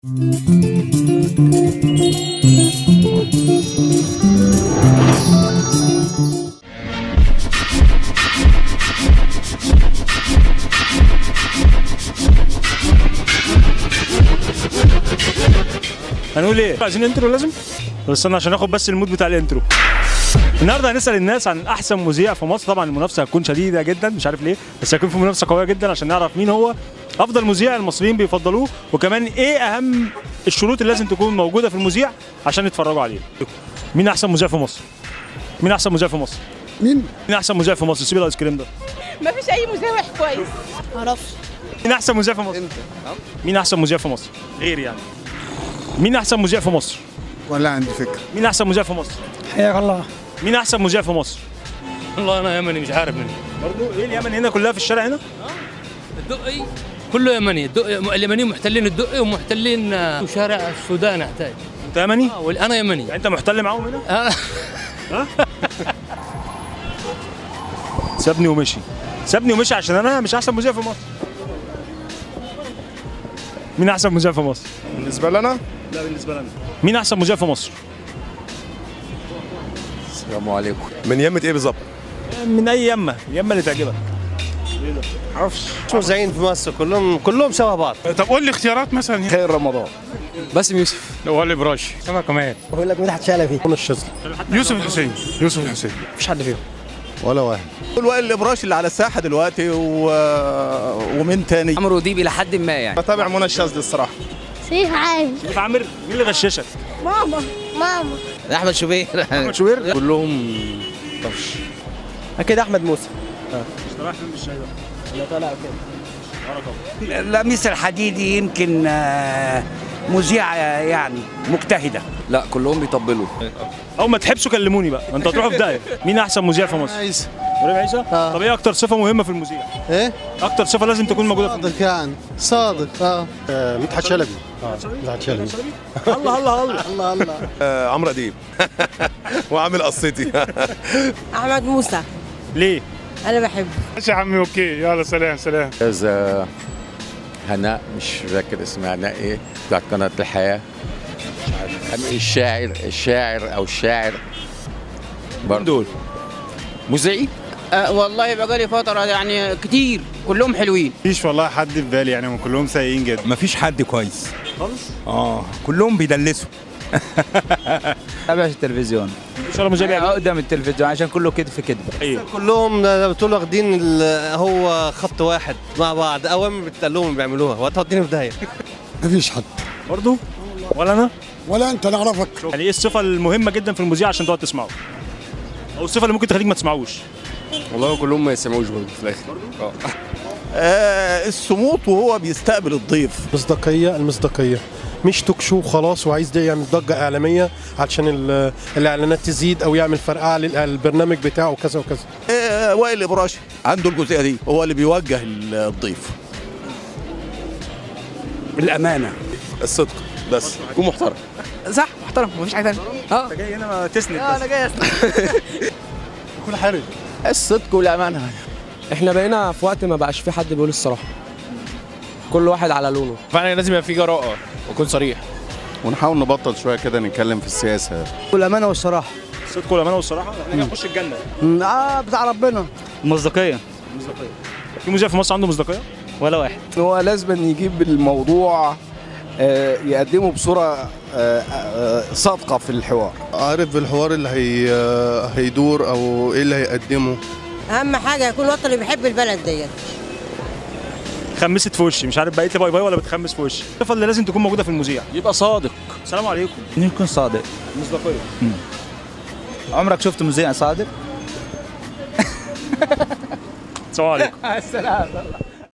هنقول ايه؟ عايزين انترو لازم؟ بس استنى عشان ناخد بس المود بتاع الانترو. النهارده هنسال الناس عن احسن مذيع في مصر، طبعا المنافسه هتكون شديده جدا مش عارف ليه، بس هيكون في منافسه قويه جدا عشان نعرف مين هو افضل مذيع المصريين بيفضلوه، وكمان ايه اهم الشروط اللي لازم تكون موجوده في المذيع عشان يتفرجوا عليه. مين احسن مذيع في مصر؟ مين احسن مذيع في مصر؟ مين احسن مذيع في مصر؟ سيب الايس كريم ده. مفيش اي مذيع وحش كويس. معرفش. مين احسن مذيع في مصر؟ مين احسن مذيع في مصر؟ غير يعني. مين احسن مذيع في مصر؟ ولا عندي فكره. مين احسن مذيع في مصر؟ حياك الله. مين احسن مذيع في مصر؟ والله انا يمني مش عارف مني. برضه ايه اليمن هنا كلها في الشارع هنا؟ الدقي كله يمني، اليمنيين محتلين الدقي ومحتلين شارع السودان احتاج. انت يمني؟ انا يمني. يعني انت محتل معاهم هنا؟ ها؟ سابني ومشي. سابني ومشي عشان انا مش احسن مذيع في مصر. مين احسن مذيع في مصر؟ بالنسبه لنا لا بالنسبه لنا. مين احسن مذيع في مصر؟ السلام عليكم. من يمة ايه بالظبط؟ من اي يمه، اليمه اللي تعجبك. ما اعرفش. مش مذيعين في مصر كلهم شبه بعض. طب قول لي اختيارات مثلا. خير رمضان. باسم يوسف. وائل براشي. سما كمال. بقول لك مدحت شلبي. منى الشاذلي. يوسف الحسين. يوسف الحسين. مفيش حد فيهم. ولا واحد. وائل الابراشي اللي على الساحه دلوقتي ومين تاني؟ عمرو ديب الى حد ما يعني. بتابع منى الشاذلي الصراحه. سيف عامر. سيف عامر؟ مين اللي غششك؟ ماما. احمد شوبير. احمد شوبير؟ كلهم طفش. اكيد احمد موسى. مش رايح فين بالشاي ده؟ اللي طالع كده. لميس الحديدي يمكن مذيعة يعني مجتهدة. لا كلهم بيطبلوا. اول ما تحبسوا كلموني بقى، انتوا هتروحوا في داهيه. مين احسن مذيع في مصر؟ عيسى. ابراهيم عيسى؟ طب ايه اكتر صفه مهمه في المذيع؟ ايه؟ اكتر صفه لازم تكون موجوده في المذيع؟ صادق يعني صادق. مدحت شلبي. مدحت شلبي. الله الله الله. الله الله. عمرو اديب. وعامل قصتي. احمد موسى. ليه؟ انا بحبه. ماشي يا عمي اوكي يلا سلام سلام. استاذ هناء مش فاكر اسمها هناء ايه بتاعت قناه الحياه. مش عارف الشاعر او الشاعر برضه دول مذيعين. والله بقالي فترة يعني كتير كلهم حلوين. مفيش والله حد في بالي يعني كلهم سيئين جدا. مفيش حد كويس خالص؟ كلهم بيدلسوا. تابعش التلفزيون. مش ولا مذيع بيعجبك؟ قدام التلفزيون عشان كله كذب في كذب. ايه؟ كلهم بتقول واخدين هو خط واحد مع بعض، اوامر بتقلهم بيعملوها وهتوديني في داهيه. مفيش حد. برضه؟ ولا انا؟ ولا انت نعرفك. يعني ايه الصفه المهمه جدا في المذيع عشان تقعد تسمعه؟ او الصفه اللي ممكن تخليك ما تسمعوش؟ والله كلهم ما يسمعوش برضه في الاخر. الصمود وهو بيستقبل الضيف. المصداقية مش توك شو خلاص وعايز ده يعمل ضجة إعلامية عشان الإعلانات تزيد أو يعمل فرقعة للبرنامج بتاعه وكذا وكذا. وائل الابراشي عنده الجزئيه دي، هو اللي بيوجه الضيف. الأمانة. الصدق بس. يكون محترم. صح محترم مفيش حاجة تانية. انت جاي هنا ما تسند بس. أنا جاي كل حرج. الصدق والامانه. احنا بقينا في وقت ما بقاش في حد بيقول الصراحة. كل واحد على لونه. فعلا لازم يبقى في جراءه ويكون صريح. ونحاول نبطل شويه كده نتكلم في السياسه. والأمانة والصراحة. الصدق والامانه والصراحه، احنا هنخش الجنه. بتاع ربنا. مصداقيه. في مذيع في مصر عنده مصداقيه؟ ولا واحد. هو لازم يجيب الموضوع يقدمه بصوره صادقه في الحوار. عارف الحوار اللي هيدور او ايه اللي هيقدمه. اهم حاجه يكون وطني بيحب البلد ديت. خمست في وشي، مش عارف بقيت لي باي باي ولا بتخمس في وشي. الصفه اللي لازم تكون موجوده في المذيع يبقى صادق. السلام عليكم. يكون صادق. مصداقيه. عمرك شفت مذيع صادق؟ السلام عليكم. السلام.